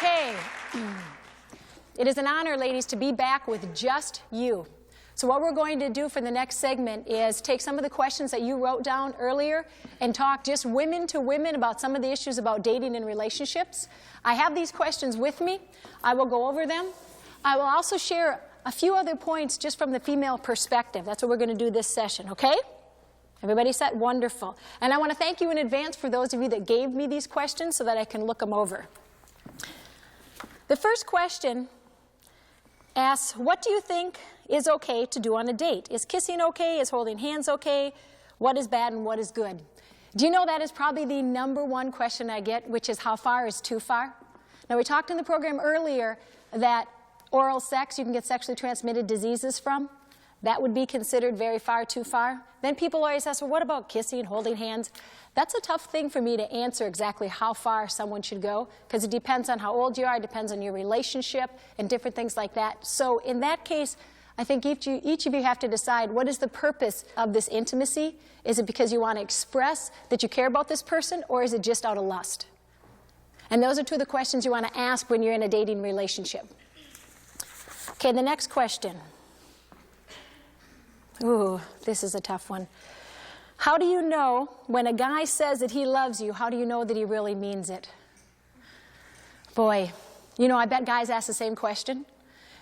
Okay. It is an honor, ladies, to be back with just you. So what we're going to do for the next segment is take some of the questions that you wrote down earlier and talk just women to women about some of the issues about dating and relationships. I have these questions with me. I will go over them. I will also share a few other points just from the female perspective. That's what we're going to do this session, okay? Everybody set? Wonderful. And I want to thank you in advance for those of you that gave me these questions so that I can look them over. The first question asks, what do you think is okay to do on a date? Is kissing okay? Is holding hands okay? What is bad and what is good? Do you know that is probably the #1 question I get, which is how far is too far? Now, we talked in the program earlier that oral sex you can get sexually transmitted diseases from. That would be considered very far too far. Then people always ask, well, what about kissing, holding hands? That's a tough thing for me to answer exactly how far someone should go, because it depends on how old you are, it depends on your relationship, and different things like that. So in that case, I think each of you have to decide, what is the purpose of this intimacy? Is it because you want to express that you care about this person, or is it just out of lust? And those are two of the questions you want to ask when you're in a dating relationship. Okay, the next question. Ooh, this is a tough one. How do you know when a guy says that he loves you, how do you know that he really means it? Boy, you know, I bet guys ask the same question.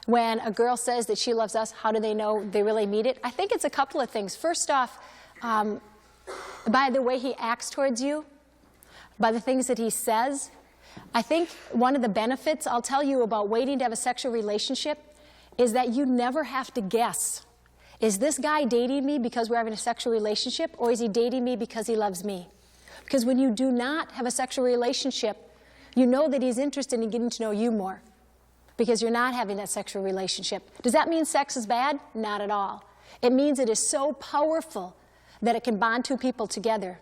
When a girl says that she loves us, how do they know they really mean it? I think it's a couple of things. First off, by the way he acts towards you, by the things that he says. I think one of the benefits I'll tell you about waiting to have a sexual relationship is that you never have to guess. Is this guy dating me because we're having a sexual relationship, or is he dating me because he loves me? Because when you do not have a sexual relationship, you know that he's interested in getting to know you more, because you're not having that sexual relationship. Does that mean sex is bad? Not at all. It means it is so powerful that it can bond two people together.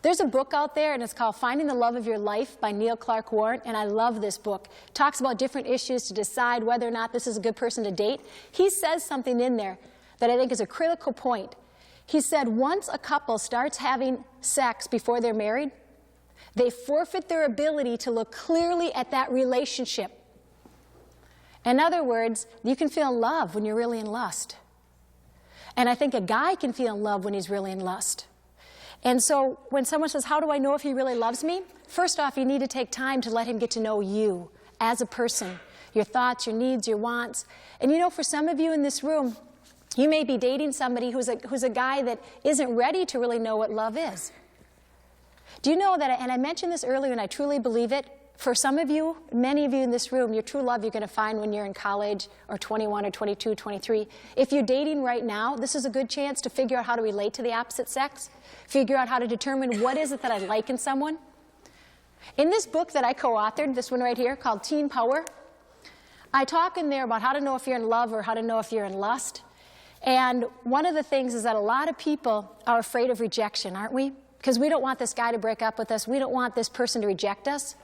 There's a book out there, and it's called Finding the Love of Your Life by Neil Clark Warren, and I love this book. It talks about different issues to decide whether or not this is a good person to date. He says something in there that I think is a critical point. He said once a couple starts having sex before they're married, they forfeit their ability to look clearly at that relationship. In other words, you can feel love when you're really in lust. And I think a guy can feel in love when he's really in lust. And so when someone says, how do I know if he really loves me? First off, you need to take time to let him get to know you as a person, your thoughts, your needs, your wants. And you know, for some of you in this room, you may be dating somebody who's a guy that isn't ready to really know what love is. Do you know that, and I mentioned this earlier and I truly believe it, for some of you, many of you in this room, your true love you're going to find when you're in college or 21 or 22, 23. If you're dating right now, this is a good chance to figure out how to relate to the opposite sex, figure out how to determine what is it that I like in someone. In this book that I co-authored, this one right here called Teen Power, I talk in there about how to know if you're in love or how to know if you're in lust. And one of the things is that a lot of people are afraid of rejection, aren't we? Because we don't want this guy to break up with us. We don't want this person to reject us.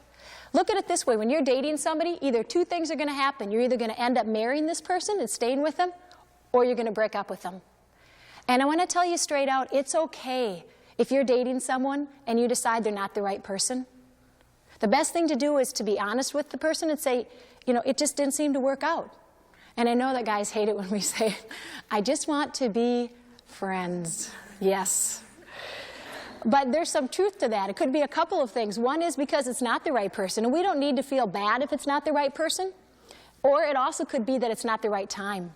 Look at it this way. When you're dating somebody, either two things are going to happen. You're either going to end up marrying this person and staying with them, or you're going to break up with them. And I want to tell you straight out, it's okay if you're dating someone and you decide they're not the right person. The best thing to do is to be honest with the person and say, you know, it just didn't seem to work out. And I know that guys hate it when we say, I just want to be friends. Yes. But there's some truth to that. It could be a couple of things. One is because it's not the right person, and we don't need to feel bad if it's not the right person. Or it also could be that it's not the right time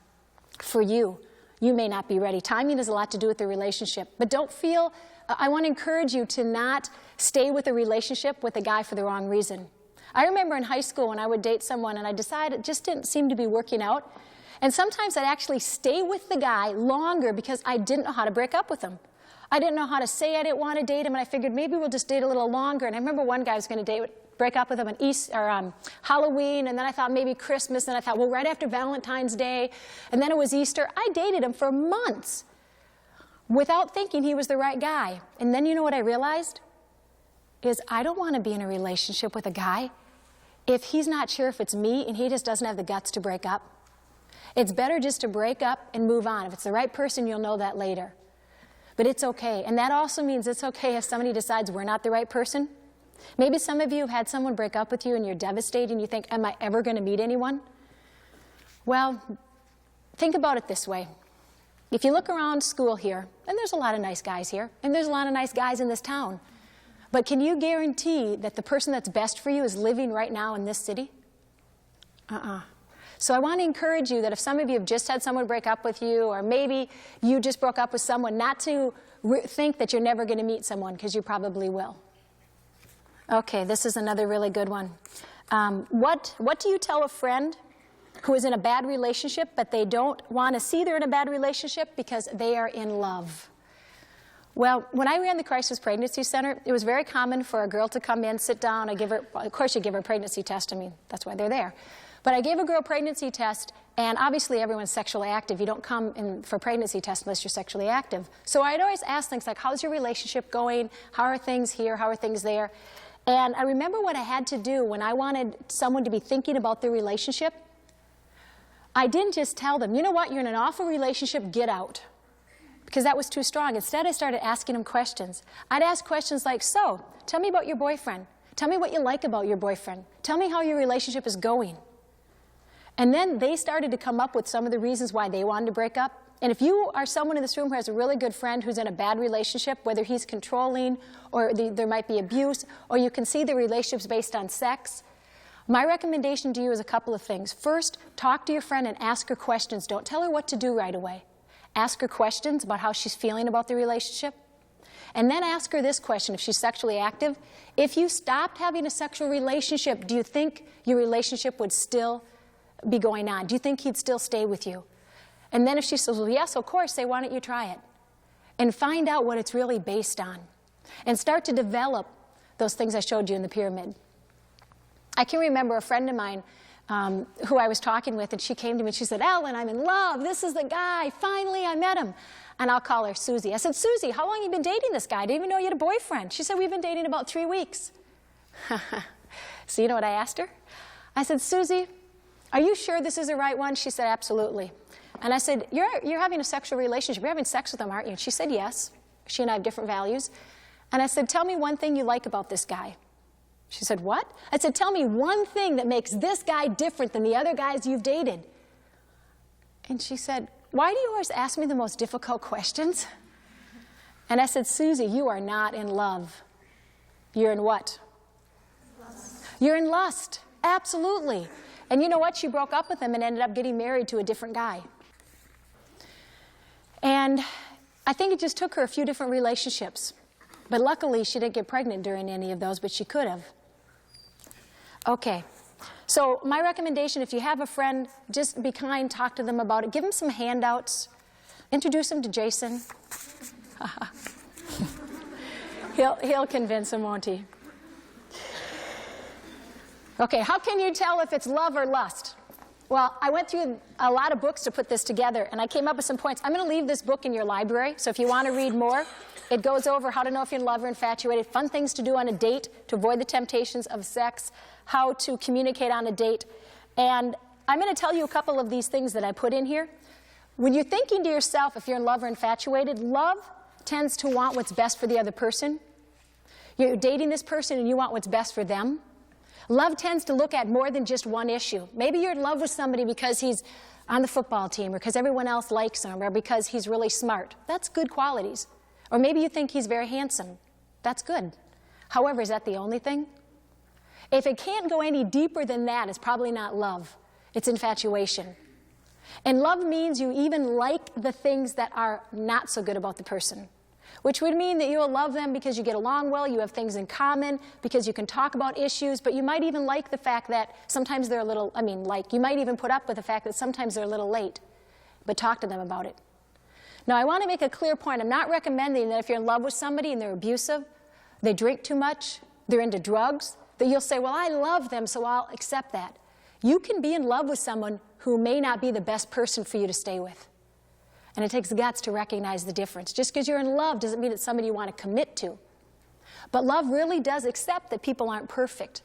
for you. You may not be ready. Timing has a lot to do with the relationship. But don't feel, I want to encourage you to not stay with a relationship with a guy for the wrong reason. I remember in high school when I would date someone and I decided it just didn't seem to be working out. And sometimes I'd actually stay with the guy longer because I didn't know how to break up with him. I didn't know how to say I didn't want to date him, and I figured maybe we'll just date a little longer. And I remember one guy was going to break up with him on Halloween, and then I thought maybe Christmas, and I thought, well, right after Valentine's Day, and then it was Easter. I dated him for months without thinking he was the right guy. And then you know what I realized? Is I don't want to be in a relationship with a guy if he's not sure if it's me and he just doesn't have the guts to break up. It's better just to break up and move on. If it's the right person, you'll know that later. But it's okay. And that also means it's okay if somebody decides we're not the right person. Maybe some of you have had someone break up with you and you're devastated and you think, am I ever going to meet anyone? Well, think about it this way. If you look around school here, and there's a lot of nice guys here, and there's a lot of nice guys in this town, but can you guarantee that the person that's best for you is living right now in this city? So I want to encourage you that if some of you have just had someone break up with you, or maybe you just broke up with someone, not to think that you're never going to meet someone, because you probably will. Okay, this is another really good one. What do you tell a friend who is in a bad relationship, but they don't want to see they're in a bad relationship because they are in love? Well, when I ran the Crisis Pregnancy Center, it was very common for a girl to come in, sit down, and give her, of course you give her a pregnancy test, I mean, that's why they're there. But I gave a girl a pregnancy test, and obviously everyone's sexually active. You don't come in for a pregnancy test unless you're sexually active. So I'd always ask things like, how's your relationship going? How are things here? How are things there? And I remember what I had to do when I wanted someone to be thinking about their relationship. I didn't just tell them, you know what, you're in an awful relationship, get out. Because that was too strong. Instead, I started asking them questions. I'd ask questions like, so, tell me about your boyfriend. Tell me what you like about your boyfriend. Tell me how your relationship is going. And then they started to come up with some of the reasons why they wanted to break up. And if you are someone in this room who has a really good friend who's in a bad relationship, whether he's controlling or there might be abuse, or you can see the relationship's based on sex, my recommendation to you is a couple of things. First, talk to your friend and ask her questions. Don't tell her what to do right away. Ask her questions about how she's feeling about the relationship. And then ask her this question, if she's sexually active. If you stopped having a sexual relationship, do you think your relationship would still be going on? Do you think he'd still stay with you? And then if she says, well, yes, of course, say, why don't you try it? And find out what it's really based on. And start to develop those things I showed you in the pyramid. I can remember a friend of mine who I was talking with, and she came to me and she said, Ellen, I'm in love. This is the guy. Finally, I met him. And I'll call her Susie. I said, Susie, how long have you been dating this guy? I didn't even know you had a boyfriend. She said, we've been dating about 3 weeks. So you know what I asked her? I said, Susie, are you sure this is the right one? She said, absolutely. And I said, you're having a sexual relationship. You're having sex with him, aren't you? And she said, yes. She and I have different values. And I said, tell me one thing you like about this guy. She said, what? I said, tell me one thing that makes this guy different than the other guys you've dated. And she said, why do you always ask me the most difficult questions? And I said, Susie, you are not in love. You're in what? Lust. You're in lust. Absolutely. And you know what? She broke up with him and ended up getting married to a different guy. And I think it just took her a few different relationships. But luckily, she didn't get pregnant during any of those, but she could have. Okay. So my recommendation, if you have a friend, just be kind, talk to them about it. Give them some handouts. Introduce them to Jason. He'll convince him, won't he? Okay, how can you tell if it's love or lust? Well, I went through a lot of books to put this together, and I came up with some points. I'm going to leave this book in your library, so if you want to read more, it goes over how to know if you're in love or infatuated, fun things to do on a date to avoid the temptations of sex, how to communicate on a date. And I'm going to tell you a couple of these things that I put in here. When you're thinking to yourself if you're in love or infatuated, love tends to want what's best for the other person. You're dating this person and you want what's best for them. Love tends to look at more than just one issue. Maybe you're in love with somebody because he's on the football team, or because everyone else likes him, or because he's really smart. That's good qualities. Or maybe you think he's very handsome. That's good. However, is that the only thing? If it can't go any deeper than that, it's probably not love. It's infatuation. And love means you even like the things that are not so good about the person, which would mean that you'll love them because you get along well, you have things in common, because you can talk about issues, but you might even like the fact that sometimes they're a little, you might even put up with the fact that sometimes they're a little late, but talk to them about it. Now, I want to make a clear point. I'm not recommending that if you're in love with somebody and they're abusive, they drink too much, they're into drugs, that you'll say, well, I love them, so I'll accept that. You can be in love with someone who may not be the best person for you to stay with. And it takes guts to recognize the difference. Just because you're in love doesn't mean it's somebody you want to commit to. But love really does accept that people aren't perfect.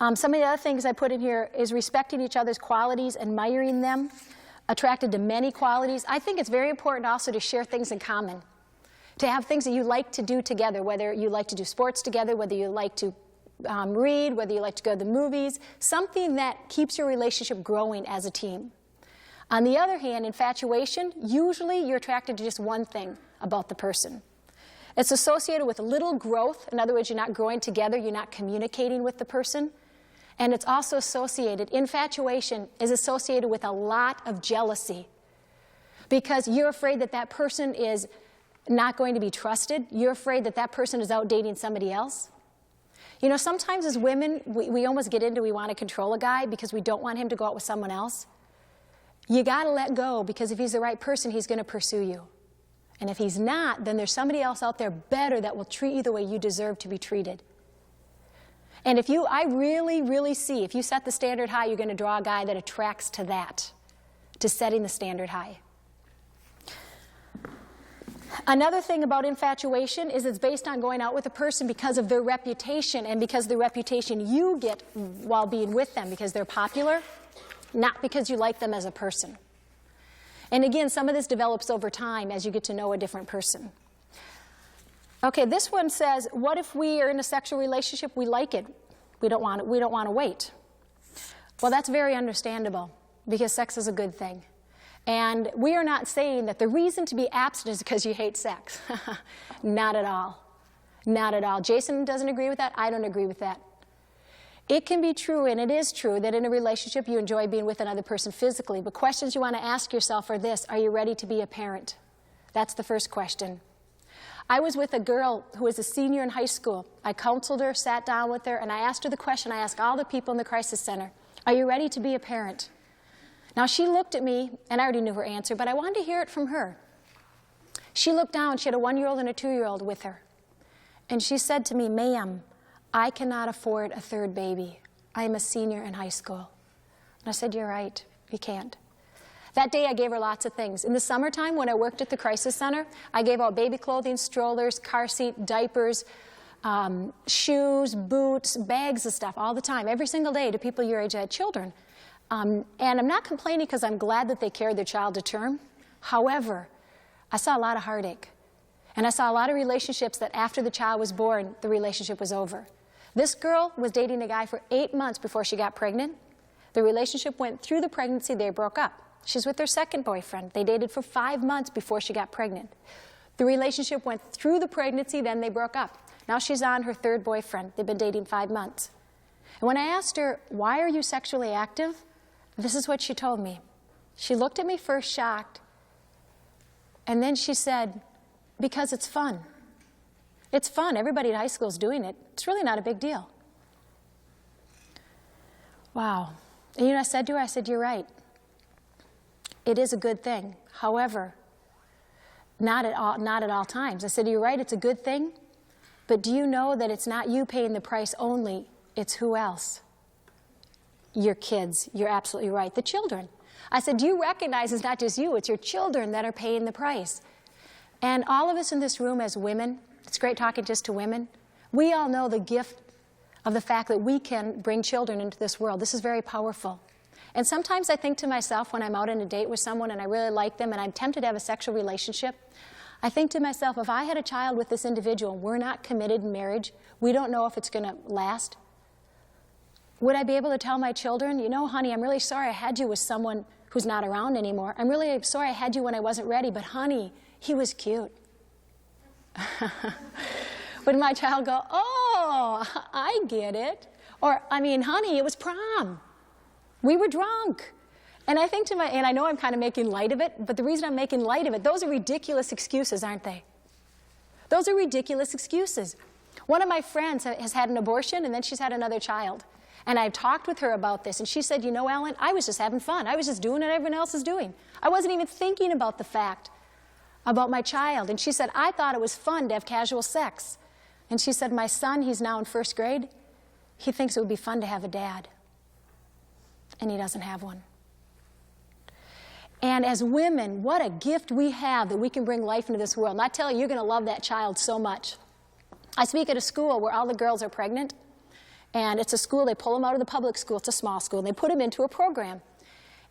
Some of the other things I put in here is respecting each other's qualities, admiring them, attracted to many qualities. I think it's very important also to share things in common. To have things that you like to do together, whether you like to do sports together, whether you like to read, whether you like to go to the movies, something that keeps your relationship growing as a team. On the other hand, infatuation, usually you're attracted to just one thing about the person. It's associated with little growth. In other words, you're not growing together, you're not communicating with the person. And it's also associated, infatuation is associated with a lot of jealousy, because you're afraid that that person is not going to be trusted. You're afraid that that person is out dating somebody else. You know, sometimes as women, we almost get into we want to control a guy because we don't want him to go out with someone else. You got to let go, because if he's the right person, he's going to pursue you. And if he's not, then there's somebody else out there better that will treat you the way you deserve to be treated. And if you, I really, really see, if you set the standard high, you're going to draw a guy that attracts to that, to setting the standard high. Another thing about infatuation is it's based on going out with a person because of their reputation and because of the reputation you get while being with them, because they're popular, not because you like them as a person. And again, some of this develops over time as you get to know a different person. Okay, this one says, what if we are in a sexual relationship, we like it, we don't want to wait? Well, that's very understandable, because sex is a good thing. And we are not saying that the reason to be abstinent is because you hate sex. Not at all. Not at all. Jason doesn't agree with that. I don't agree with that. It can be true, and it is true, that in a relationship you enjoy being with another person physically. But questions you want to ask yourself are this: are you ready to be a parent? That's the first question. I was with a girl who was a senior in high school. I counseled her, sat down with her, and I asked her the question I ask all the people in the crisis center: are you ready to be a parent? Now, she looked at me, and I already knew her answer, but I wanted to hear it from her. She looked down. She had a 1-year-old and a 2-year-old with her. And she said to me, "Ma'am, I cannot afford a third baby. I am a senior in high school." And I said, "You're right. You can't." That day, I gave her lots of things. In the summertime, when I worked at the crisis center, I gave out baby clothing, strollers, car seat, diapers, shoes, boots, bags of stuff all the time, every single day, to people your age that had children. And I'm not complaining, because I'm glad that they carried their child to term. However, I saw a lot of heartache. And I saw a lot of relationships that after the child was born, the relationship was over. This girl was dating a guy for 8 months before she got pregnant. The relationship went through the pregnancy, they broke up. She's with her second boyfriend. They dated for 5 months before she got pregnant. The relationship went through the pregnancy, then they broke up. Now she's on her third boyfriend. They've been dating 5 months. And when I asked her, "Why are you sexually active?" this is what she told me. She looked at me first shocked, and then she said, "Because it's fun. It's fun. Everybody at high school is doing it. It's really not a big deal." Wow. And you know what I said to her? I said, "You're right. It is a good thing. However, not at all times." I said, "You're right, it's a good thing, but do you know that it's not you paying the price only, it's who else? Your kids." You're absolutely right. The children. I said, "Do you recognize it's not just you, it's your children that are paying the price?" And all of us in this room as women, it's great talking just to women, we all know the gift of the fact that we can bring children into this world. This is very powerful. And sometimes I think to myself, when I'm out on a date with someone and I really like them and I'm tempted to have a sexual relationship, I think to myself, if I had a child with this individual, we're not committed in marriage, we don't know if it's going to last, would I be able to tell my children, "You know, honey, I'm really sorry I had you with someone who's not around anymore. I'm really sorry I had you when I wasn't ready, but honey, he was cute." Would my child go, "Oh, I get it"? Or, "I mean, honey, it was prom. We were drunk." And I think and I know I'm kind of making light of it, but the reason I'm making light of it, those are ridiculous excuses, aren't they? Those are ridiculous excuses. One of my friends has had an abortion, and then she's had another child. And I've talked with her about this, and she said, "You know, Ellen, I was just having fun. I was just doing what everyone else is doing. I wasn't even thinking about the fact about my child." And she said, "I thought it was fun to have casual sex." And she said, "My son, he's now in 1st grade. He thinks it would be fun to have a dad. And he doesn't have one." And as women, what a gift we have that we can bring life into this world. And I tell you, you're going to love that child so much. I speak at a school where all the girls are pregnant. And it's a school, they pull them out of the public school, it's a small school, and they put them into a program.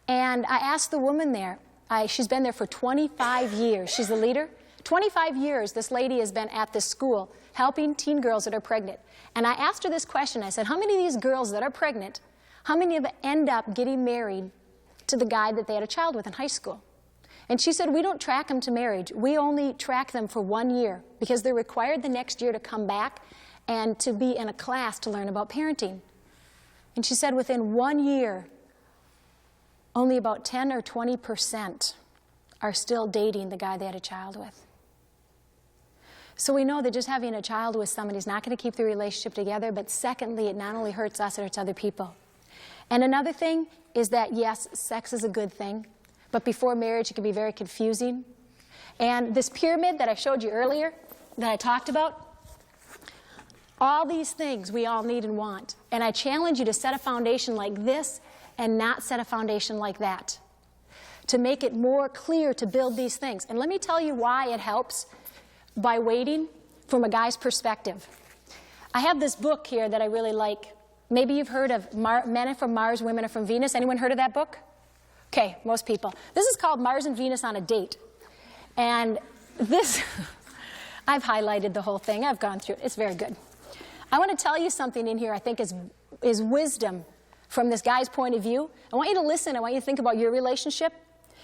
And I asked the woman there, she's been there for 25 years, she's the leader, 25 years this lady has been at this school helping teen girls that are pregnant. And I asked her this question. I said, how many of these girls that are pregnant, how many of them end up getting married to the guy that they had a child with in high school? And she said, we don't track them to marriage. We only track them for 1 year because they're required the next year to come back and to be in a class to learn about parenting. And she said within 1 year, only about 10 or 20% are still dating the guy they had a child with. So we know that just having a child with somebody is not going to keep the relationship together, but secondly, it not only hurts us, it hurts other people. And another thing is that, yes, sex is a good thing, but before marriage it can be very confusing. And this pyramid that I showed you earlier, that I talked about, all these things we all need and want. And I challenge you to set a foundation like this and not set a foundation like that, to make it more clear to build these things. And let me tell you why it helps by waiting from a guy's perspective. I have this book here that I really like. Maybe you've heard of Men Are From Mars, Women Are From Venus. Anyone heard of that book? Okay, most people. This is called Mars and Venus on a Date. And this, I've highlighted the whole thing. I've gone through it. It's very good. I want to tell you something in here I think is wisdom from this guy's point of view. I want you to listen. I want you to think about your relationship.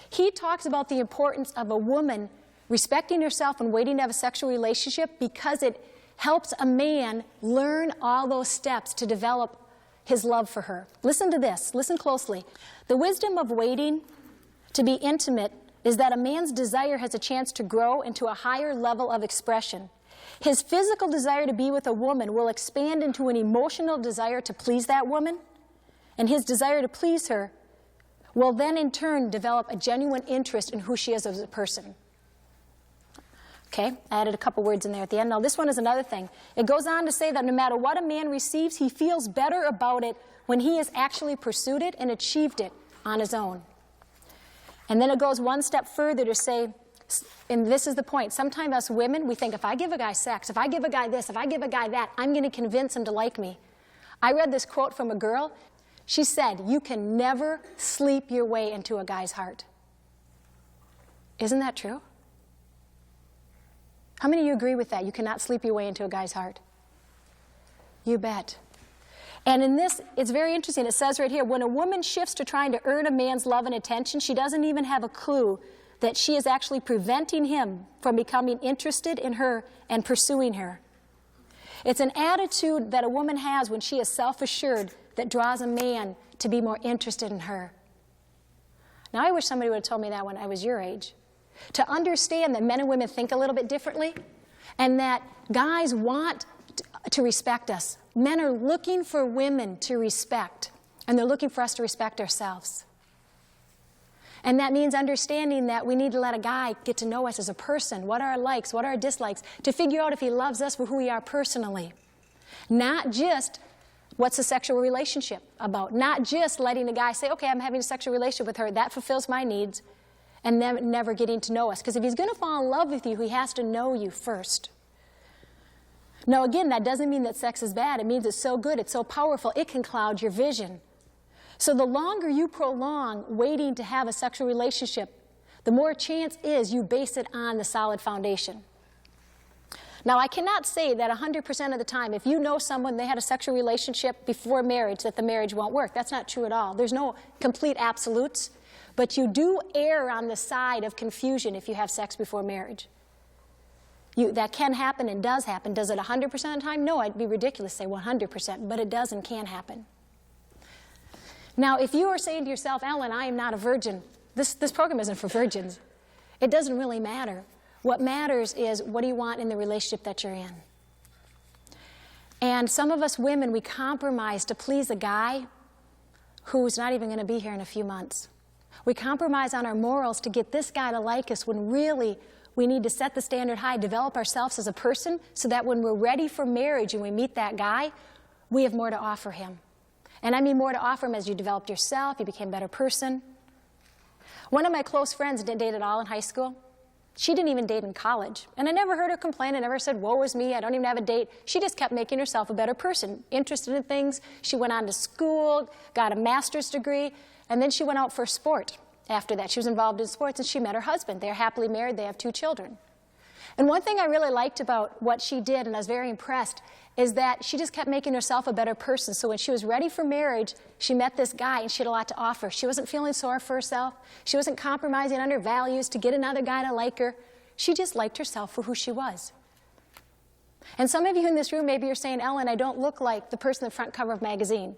He talks about the importance of a woman respecting herself and waiting to have a sexual relationship because it helps a man learn all those steps to develop his love for her. Listen to this. Listen closely. The wisdom of waiting to be intimate is that a man's desire has a chance to grow into a higher level of expression. His physical desire to be with a woman will expand into an emotional desire to please that woman, and his desire to please her will then in turn develop a genuine interest in who she is as a person. Okay, I added a couple words in there at the end. Now this one is another thing. It goes on to say that no matter what a man receives, he feels better about it when he has actually pursued it and achieved it on his own. And then it goes one step further to say, and this is the point, sometimes us women, we think if I give a guy sex, if I give a guy this, if I give a guy that, I'm going to convince him to like me. I read this quote from a girl. She said, you can never sleep your way into a guy's heart. Isn't that true? How many of you agree with that? You cannot sleep your way into a guy's heart. You bet. And in this, it's very interesting. It says right here, when a woman shifts to trying to earn a man's love and attention, she doesn't even have a clue that she is actually preventing him from becoming interested in her and pursuing her. It's an attitude that a woman has when she is self-assured that draws a man to be more interested in her. Now, I wish somebody would have told me that when I was your age. To understand that men and women think a little bit differently and that guys want to respect us. Men are looking for women to respect, and they're looking for us to respect ourselves. And that means understanding that we need to let a guy get to know us as a person, what are our likes, what are our dislikes, to figure out if he loves us for who we are personally. Not just what's a sexual relationship about. Not just letting a guy say, okay, I'm having a sexual relationship with her, that fulfills my needs, and never getting to know us. Because if he's going to fall in love with you, he has to know you first. Now, again, that doesn't mean that sex is bad. It means it's so good, it's so powerful, it can cloud your vision. So the longer you prolong waiting to have a sexual relationship, the more chance is you base it on the solid foundation. Now, I cannot say that 100% of the time, if you know someone, they had a sexual relationship before marriage, that the marriage won't work. That's not true at all. There's no complete absolutes. But you do err on the side of confusion if you have sex before marriage. That can happen and does happen. Does it 100% of the time? No, it'd be ridiculous to say 100%, but it does and can happen. Now, if you are saying to yourself, Ellen, I am not a virgin, this program isn't for virgins. It doesn't really matter. What matters is what do you want in the relationship that you're in. And some of us women, we compromise to please a guy who's not even going to be here in a few months. We compromise on our morals to get this guy to like us when really we need to set the standard high, develop ourselves as a person so that when we're ready for marriage and we meet that guy, we have more to offer him. And I mean more to offer him as you developed yourself, you became a better person. One of my close friends didn't date at all in high school. She didn't even date in college. And I never heard her complain. I never said, woe is me, I don't even have a date. She just kept making herself a better person, interested in things. She went on to school, got a master's degree, and then she went out for sport after that. She was involved in sports, and she met her husband. They're happily married. They have 2 children. And one thing I really liked about what she did, and I was very impressed, is that she just kept making herself a better person. So when she was ready for marriage, she met this guy and she had a lot to offer. She wasn't feeling sorry for herself. She wasn't compromising on her values to get another guy to like her. She just liked herself for who she was. And some of you in this room, maybe you're saying, Ellen, I don't look like the person on the front cover of a magazine.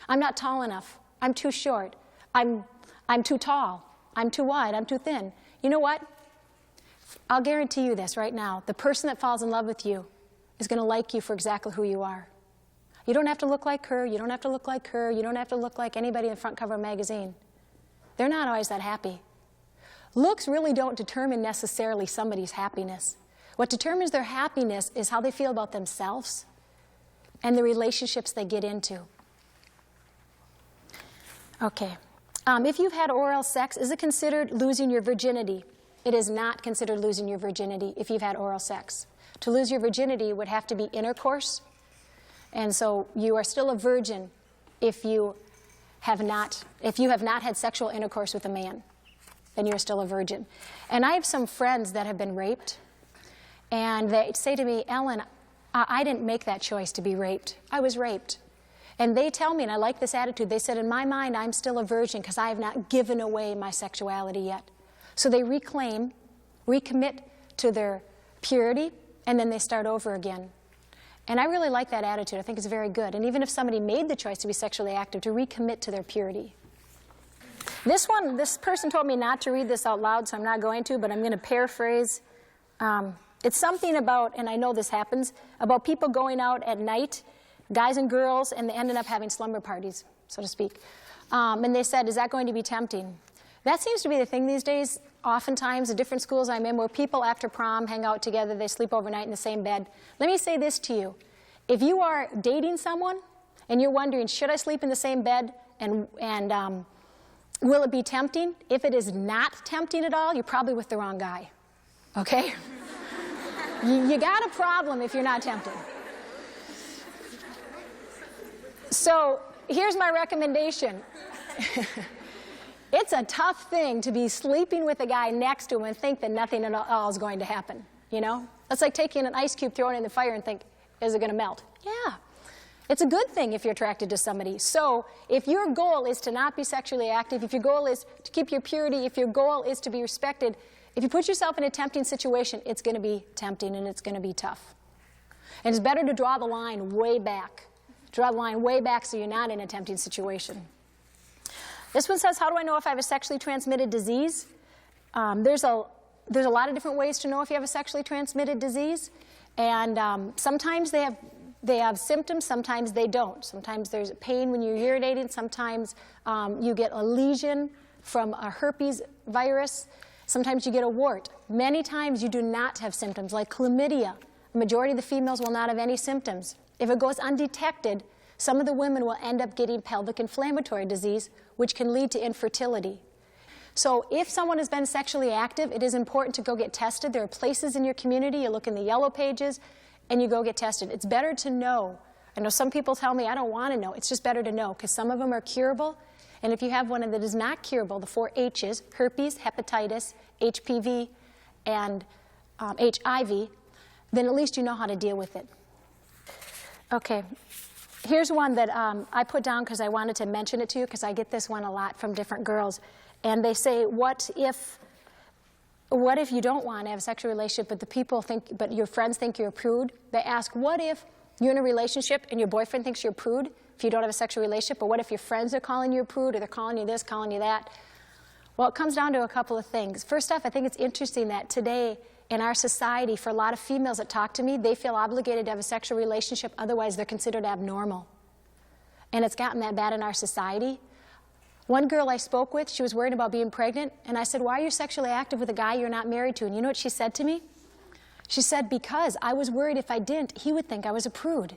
I'm not tall enough. I'm too short. I'm too tall. I'm too wide. I'm too thin. You know what? I'll guarantee you this right now. The person that falls in love with you is going to like you for exactly who you are. You don't have to look like her. You don't have to look like her. You don't have to look like anybody in the front cover of a magazine. They're not always that happy. Looks really don't determine necessarily somebody's happiness. What determines their happiness is how they feel about themselves and the relationships they get into. Okay. If you've had oral sex, is it considered losing your virginity? It is not considered losing your virginity if you've had oral sex. To lose your virginity would have to be intercourse. And so you are still a virgin if you have not had sexual intercourse with a man. Then you're still a virgin. And I have some friends that have been raped. And they say to me, Ellen, I didn't make that choice to be raped. I was raped. And they tell me, and I like this attitude, they said, in my mind, I'm still a virgin because I have not given away my sexuality yet. So they recommit to their purity, and then they start over again. And I really like that attitude. I think it's very good. And even if somebody made the choice to be sexually active, to recommit to their purity. This person told me not to read this out loud, so I'm not going to, but I'm going to paraphrase. It's something about, and I know this happens, about people going out at night, guys and girls, and they ended up having slumber parties, so to speak. And they said, is that going to be tempting? That seems to be the thing these days. Oftentimes, the different schools I'm in, where people after prom hang out together, they sleep overnight in the same bed. Let me say this to you. If you are dating someone, and you're wondering, should I sleep in the same bed, and will it be tempting? If it is not tempting at all, you're probably with the wrong guy, okay? You got a problem if you're not tempted. So here's my recommendation. It's a tough thing to be sleeping with a guy next to him and think that nothing at all is going to happen, you know? That's like taking an ice cube, throwing it in the fire and think, is it going to melt? Yeah. It's a good thing if you're attracted to somebody. So if your goal is to not be sexually active, if your goal is to keep your purity, if your goal is to be respected, if you put yourself in a tempting situation, it's going to be tempting and it's going to be tough. And it's better to draw the line way back. Draw the line way back so you're not in a tempting situation. This one says, how do I know if I have a sexually transmitted disease? There's a lot of different ways to know if you have a sexually transmitted disease. And sometimes they have symptoms, sometimes they don't. Sometimes there's pain when you're urinating. Sometimes you get a lesion from a herpes virus. Sometimes you get a wart. Many times you do not have symptoms, like chlamydia. The majority of the females will not have any symptoms. If it goes undetected, some of the women will end up getting pelvic inflammatory disease, which can lead to infertility. So if someone has been sexually active, it is important to go get tested. There are places in your community, you look in the yellow pages, and you go get tested. It's better to know. I know some people tell me, I don't want to know. It's just better to know, because some of them are curable. And if you have one that is not curable, the 4 H's, herpes, hepatitis, HPV, and HIV, then at least you know how to deal with it. Okay. Here's one that I put down because I wanted to mention it to you, because I get this one a lot from different girls. And they say, what if you don't want to have a sexual relationship, but your friends think you're a prude? They ask, what if you're in a relationship and your boyfriend thinks you're a prude if you don't have a sexual relationship? But what if your friends are calling you a prude, or they're calling you this, calling you that? Well, it comes down to a couple of things. First off, I think it's interesting that today in our society, for a lot of females that talk to me, they feel obligated to have a sexual relationship, otherwise they're considered abnormal. And it's gotten that bad in our society. One girl I spoke with, she was worried about being pregnant, and I said, why are you sexually active with a guy you're not married to? And you know what she said to me? She said, because I was worried if I didn't, he would think I was a prude.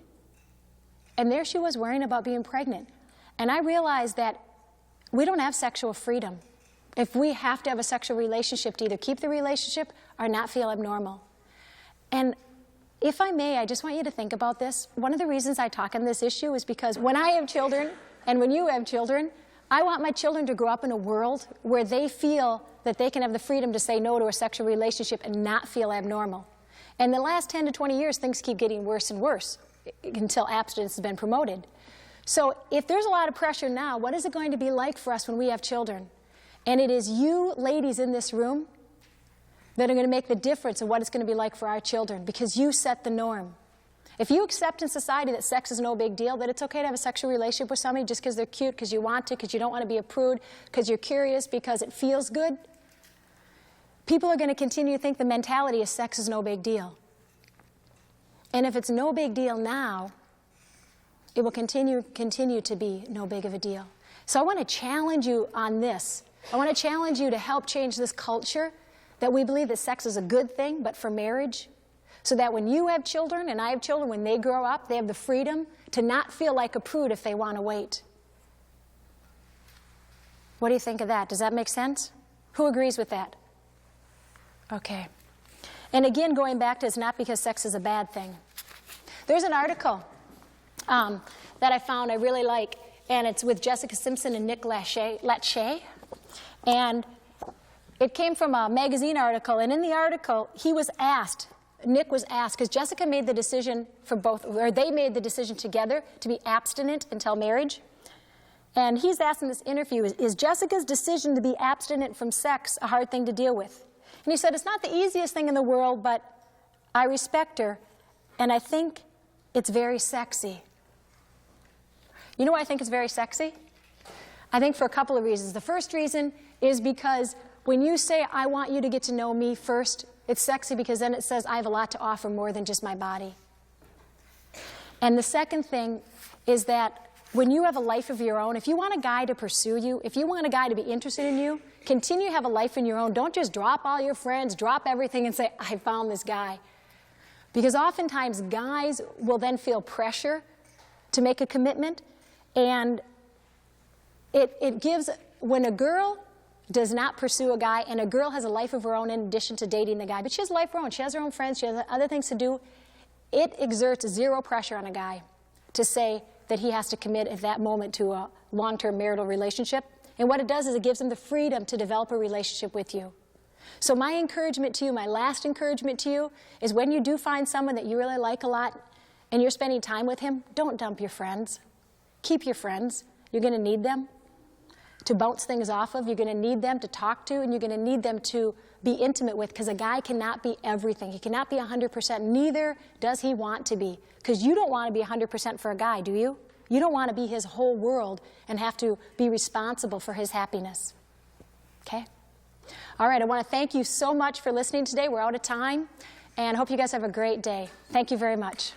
And there she was worrying about being pregnant. And I realized that we don't have sexual freedom if we have to have a sexual relationship to either keep the relationship or not feel abnormal. And if I may, I just want you to think about this. One of the reasons I talk on this issue is because when I have children, and when you have children, I want my children to grow up in a world where they feel that they can have the freedom to say no to a sexual relationship and not feel abnormal. And the last 10 to 20 years, things keep getting worse and worse until abstinence has been promoted. So if there's a lot of pressure now, what is it going to be like for us when we have children? And it is you ladies in this room that are going to make the difference in what it's going to be like for our children, because you set the norm. If you accept in society that sex is no big deal, that it's okay to have a sexual relationship with somebody just because they're cute, because you want to, because you don't want to be a prude, because you're curious, because it feels good, people are going to continue to think the mentality is sex is no big deal. And if it's no big deal now, it will continue to be no big of a deal. So I want to challenge you on this. I want to challenge you to help change this culture that we believe that sex is a good thing, but for marriage, so that when you have children and I have children, when they grow up, they have the freedom to not feel like a prude if they want to wait. What do you think of that? Does that make sense? Who agrees with that? Okay. And again, going back to it's not because sex is a bad thing. There's an article that I found I really like, and it's with Jessica Simpson and Nick Lachey. And it came from a magazine article, and in the article, Nick was asked, because Jessica made the decision for both, or they made the decision together to be abstinent until marriage. And he's asked in this interview, is Jessica's decision to be abstinent from sex a hard thing to deal with? And he said, it's not the easiest thing in the world, but I respect her, and I think it's very sexy. You know why I think it's very sexy? I think for a couple of reasons. The first reason is because when you say, I want you to get to know me first, it's sexy because then it says I have a lot to offer more than just my body. And the second thing is that when you have a life of your own, if you want a guy to pursue you, if you want a guy to be interested in you, continue to have a life in your own. Don't just drop all your friends, drop everything and say, I found this guy. Because oftentimes guys will then feel pressure to make a commitment, and it gives, when a girl does not pursue a guy, and a girl has a life of her own in addition to dating the guy, but she has a life of her own, she has her own friends, she has other things to do, it exerts zero pressure on a guy to say that he has to commit at that moment to a long-term marital relationship. And what it does is it gives him the freedom to develop a relationship with you. So my encouragement to you, my last encouragement to you, is when you do find someone that you really like a lot and you're spending time with him, don't dump your friends. Keep your friends. You're going to need them to bounce things off of. You're going to need them to talk to, and you're going to need them to be intimate with, because a guy cannot be everything. He cannot be 100%. Neither does he want to be, because you don't want to be 100% for a guy, do you? You don't want to be his whole world and have to be responsible for his happiness. Okay? All right, I want to thank you so much for listening today. We're out of time, and I hope you guys have a great day. Thank you very much.